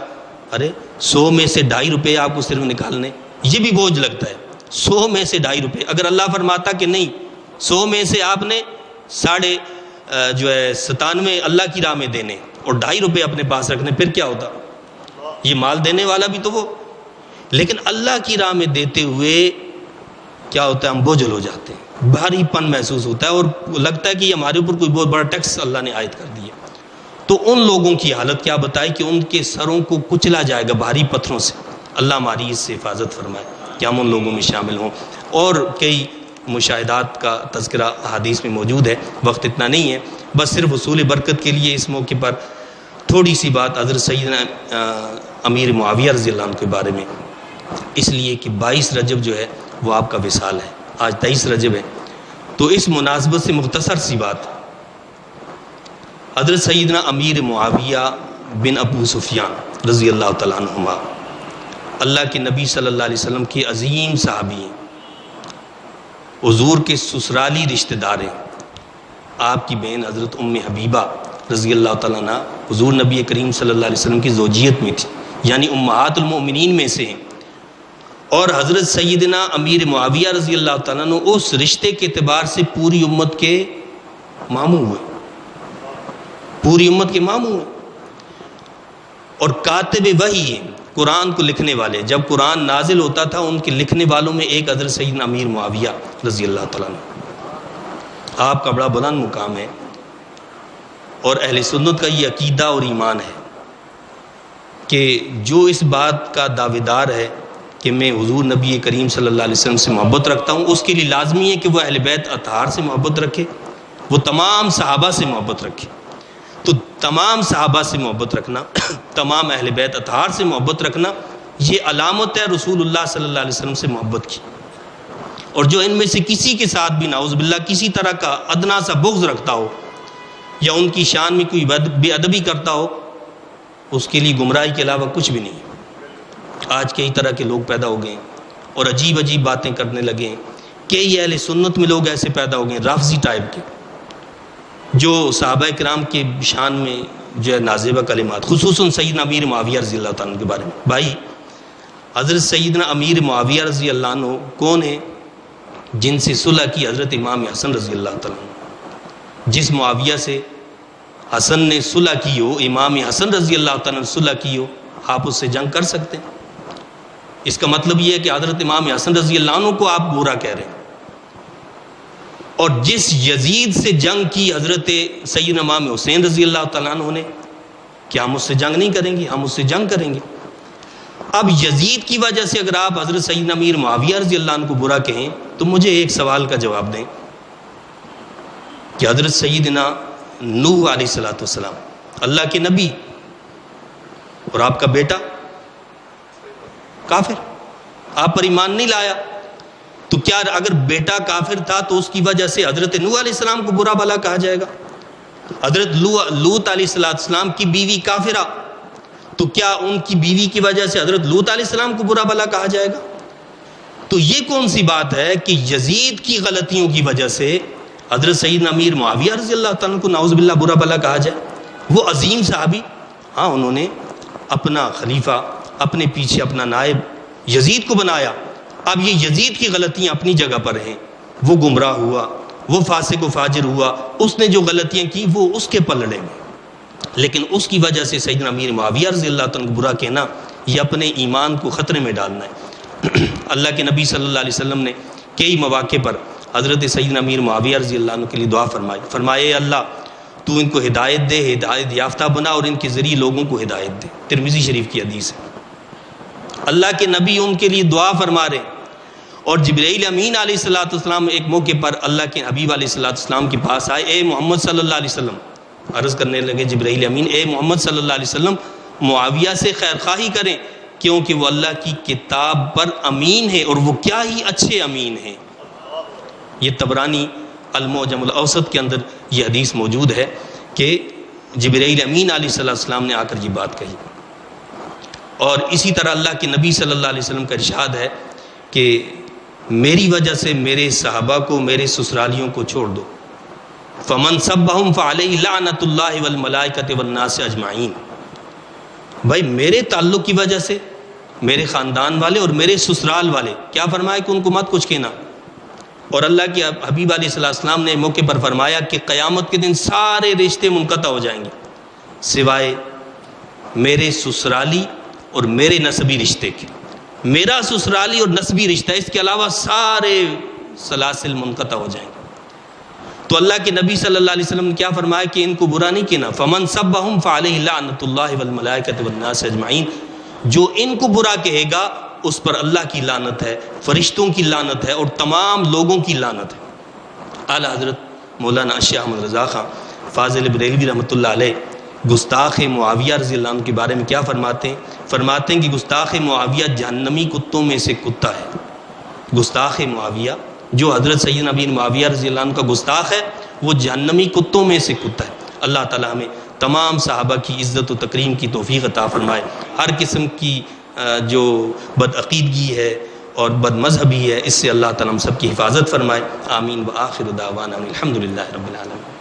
ارے 100 میں سے 2.5 روپے آپ کو صرف نکالنے، یہ بھی بوجھ لگتا ہے۔ 100 میں سے 2.5 روپے، اگر اللہ فرماتا کہ نہیں 100 میں سے آپ نے 97 اللہ کی راہ میں دینے اور 2.5 روپے اپنے پاس رکھنے، پھر کیا ہوتا؟ یہ مال دینے والا بھی تو وہ، لیکن اللہ کی راہ میں دیتے ہوئے کیا ہوتا ہے؟ ہم بوجھل ہو جاتے ہیں، بھاری پن محسوس ہوتا ہے اور لگتا ہے کہ یہ ہمارے اوپر کوئی بہت بڑا ٹیکس اللہ نے عائد کر دیا۔ تو ان لوگوں کی حالت کیا بتائی کہ ان کے سروں کو کچلا جائے گا بھاری پتھروں سے۔ اللہ ہماری اس سے حفاظت فرمائے کہ ہم ان لوگوں میں شامل ہوں۔ اور کئی مشاہدات کا تذکرہ حدیث میں موجود ہے، وقت اتنا نہیں ہے، بس صرف حصول برکت کے لیے اس موقع پر تھوڑی سی بات حضرت سیدنا امیر معاویہ رضی اللہ عنہ کے بارے میں، اس لیے کہ 22 رجب جو ہے وہ آپ کا وصال ہے، آج 23 رجب ہے، تو اس مناسبت سے مختصر سی بات۔ حضرت سیدنا امیر معاویہ بن ابو سفیان رضی اللہ تعالیٰ عنہما اللہ کے نبی صلی اللہ علیہ وسلم کے عظیم صحابی ہیں، حضور کے سسرالی رشتہ دار ہیں۔ آپ کی بہن حضرت ام حبیبہ رضی اللہ تعالیٰ عنہ حضور نبی کریم صلی اللہ علیہ وسلم کی زوجیت میں تھی، یعنی امہات المؤمنین میں سے ہیں، اور حضرت سیدنا امیر معاویہ رضی اللہ تعالیٰ عنہ اس رشتے کے اعتبار سے پوری امت کے ماموں ہوئے، پوری امت کے ماموں ہوئے، اور کاتب وحی ہیں، قرآن کو لکھنے والے۔ جب قرآن نازل ہوتا تھا ان کے لکھنے والوں میں ایک حضرت سیدنا امیر معاویہ رضی اللہ تعالیٰ عنہ۔ آپ کا بڑا بلند مقام ہے، اور اہل سنت کا یہ عقیدہ اور ایمان ہے کہ جو اس بات کا دعویدار ہے کہ میں حضور نبی کریم صلی اللہ علیہ وسلم سے محبت رکھتا ہوں، اس کے لیے لازمی ہے کہ وہ اہل بیت اطہار سے محبت رکھے، وہ تمام صحابہ سے محبت رکھے۔ تو تمام صحابہ سے محبت رکھنا، تمام اہل بیت اطہار سے محبت رکھنا، یہ علامت ہے رسول اللہ صلی اللہ علیہ وسلم سے محبت کی۔ اور جو ان میں سے کسی کے ساتھ بھی نعوذ باللہ کسی طرح کا ادنا سا بغض رکھتا ہو یا ان کی شان میں کوئی بے ادبی کرتا ہو، اس کے لیے گمراہی کے علاوہ کچھ بھی نہیں ہے۔ آج کئی طرح کے لوگ پیدا ہو گئے ہیں اور عجیب عجیب باتیں کرنے لگے ہیں۔ کئی اہل سنت میں لوگ ایسے پیدا ہو گئے ہیں رافضی ٹائپ کے، جو صحابہ کرام کے شان میں جو ہے نازیبہ کلمات، خصوصاً سیدنا امیر معاویہ رضی اللہ تعالیٰ عنہ کے بارے میں۔ بھائی حضرت سیدنا امیر معاویہ رضی اللہ عنہ کون ہیں؟ جن سے صلح کی حضرت امام حسن رضی اللہ تعالیٰ عنہ۔ جس معاویہ سے حسن نے صلح کی ہو، امام حسن رضی اللہ تعالیٰ نے صلح کی ہو، آپ اس سے جنگ کر سکتے ہیں؟ اس کا مطلب یہ ہے کہ حضرت امام حسن رضی اللہ عنہ کو آپ برا کہہ رہے ہیں۔ اور جس یزید سے جنگ کی حضرت سیدنا امام حسین رضی اللہ تعالیٰ عنہ نے، کیا ہم اس سے جنگ نہیں کریں گے؟ ہم اس سے جنگ کریں گے۔ اب یزید کی وجہ سے اگر آپ حضرت سیدنا امیر معاویہ رضی اللہ عنہ کو برا کہیں تو مجھے ایک سوال کا جواب دیں کہ حضرت سیدنا نوح علیہ السلام اللہ کے نبی اور آپ کا بیٹا کافر، آپ پر ایمان نہیں لایا، تو کیا اگر بیٹا کافر تھا تو اس کی وجہ سے حضرت نوح علیہ السلام کو برا بھلا کہا جائے گا؟ حضرت لوط علیہ السلام کی بیوی کافرہ، تو کیا ان کی بیوی کی وجہ سے حضرت لوط علیہ السلام کو برا بھلا کہا جائے گا؟ تو یہ کون سی بات ہے کہ یزید کی غلطیوں کی وجہ سے حضرت سیدنا امیر معاویہ رضی اللہ تعالیٰ کو نعوذ باللہ برا بھلا کہا جائے؟ وہ عظیم صحابی، ہاں انہوں نے اپنا خلیفہ، اپنے پیچھے اپنا نائب یزید کو بنایا۔ اب یہ یزید کی غلطیاں اپنی جگہ پر ہیں، وہ گمراہ ہوا، وہ فاسق و فاجر ہوا، اس نے جو غلطیاں کی وہ اس کے پلڑے میں، لیکن اس کی وجہ سے سیدنا امیر معاویہ رضی اللہ تعالیٰ کو برا کہنا یہ اپنے ایمان کو خطرے میں ڈالنا ہے۔ اللہ کے نبی صلی اللہ علیہ وسلم نے کئی مواقع پر حضرت سیدنا امیر معاویہ رضی اللہ عنہ کے لیے دعا فرمائی، فرمائے اے اللہ تو ان کو ہدایت دے، ہدایت یافتہ بنا اور ان کے ذریعے لوگوں کو ہدایت دے۔ ترمذی شریف کی حدیث ہے۔ اللہ کے نبی ان کے لیے دعا فرما رہے ہیں، اور جبرائیل امین علیہ السلام ایک موقع پر اللہ کے حبیب علیہ السلام کے پاس آئے، اے محمد صلی اللہ علیہ وسلم، عرض کرنے لگے جبرائیل امین اے محمد صلی اللہ علیہ وسلم معاویہ سے خیر خواہی کریں کیونکہ وہ اللہ کی کتاب پر امین ہے اور وہ کیا ہی اچھے امین ہیں۔ یہ طبرانی المعجم الاوسط کے اندر یہ حدیث موجود ہے کہ جبرائیل امین علیہ السلام نے آ کر یہ بات کہی۔ اور اسی طرح اللہ کے نبی صلی اللہ علیہ وسلم کا ارشاد ہے کہ میری وجہ سے میرے صحابہ کو، میرے سسرالیوں کو چھوڑ دو، فمن سبہم فعلیہ لعنۃ اللہ والملائکۃ والناس اجمعین۔ بھائی میرے تعلق کی وجہ سے میرے خاندان والے اور میرے سسرال والے، کیا فرمایا کہ ان کو مت کچھ کہنا۔ اور اللہ کے حبیب علیہ السلام نے موقع پر فرمایا کہ قیامت کے دن سارے رشتے منقطع ہو جائیں گے سوائے میرے سسرالی اور میرے نسبی رشتے کے۔ میرا سسرالی اور نسبی رشتہ، اس کے علاوہ سارے سلاسل منقطع ہو جائیں گے۔ تو اللہ کے نبی صلی اللہ علیہ وسلم نے کیا فرمایا کہ ان کو برا نہیں کہنا، فمن سبہم فعلیہ لعنۃ اللہ والملائکۃ والناس اجمعین۔ جو ان کو برا کہے گا اس پر اللہ کی لعنت ہے، فرشتوں کی لعنت ہے اور تمام لوگوں کی لعنت ہے۔ اعلی حضرت مولانا اشیاء احمد رضا خان فاضل بریلوی رحمۃ اللہ علیہ گستاخ معاویہ رضی اللہ عنہ کے بارے میں کیا فرماتے ہیں؟ فرماتے ہیں کہ گستاخ معاویہ جہنمی کتوں میں سے کتا ہے۔ گستاخ معاویہ، جو حضرت سیدنا امیر معاویہ رضی اللہ عنہ کا گستاخ ہے، وہ جہنمی کتوں میں سے کتا ہے۔ اللہ تعالی ہمیں تمام صحابہ کی عزت و تکریم کی توفیق عطا فرمائے، ہر قسم کی جو بدعقیدگی ہے اور بد مذہبی ہے اس سے اللہ تعالی ہم سب کی حفاظت فرمائے۔ آمین۔ وآخر دعوانا الحمدللہ رب العالمین۔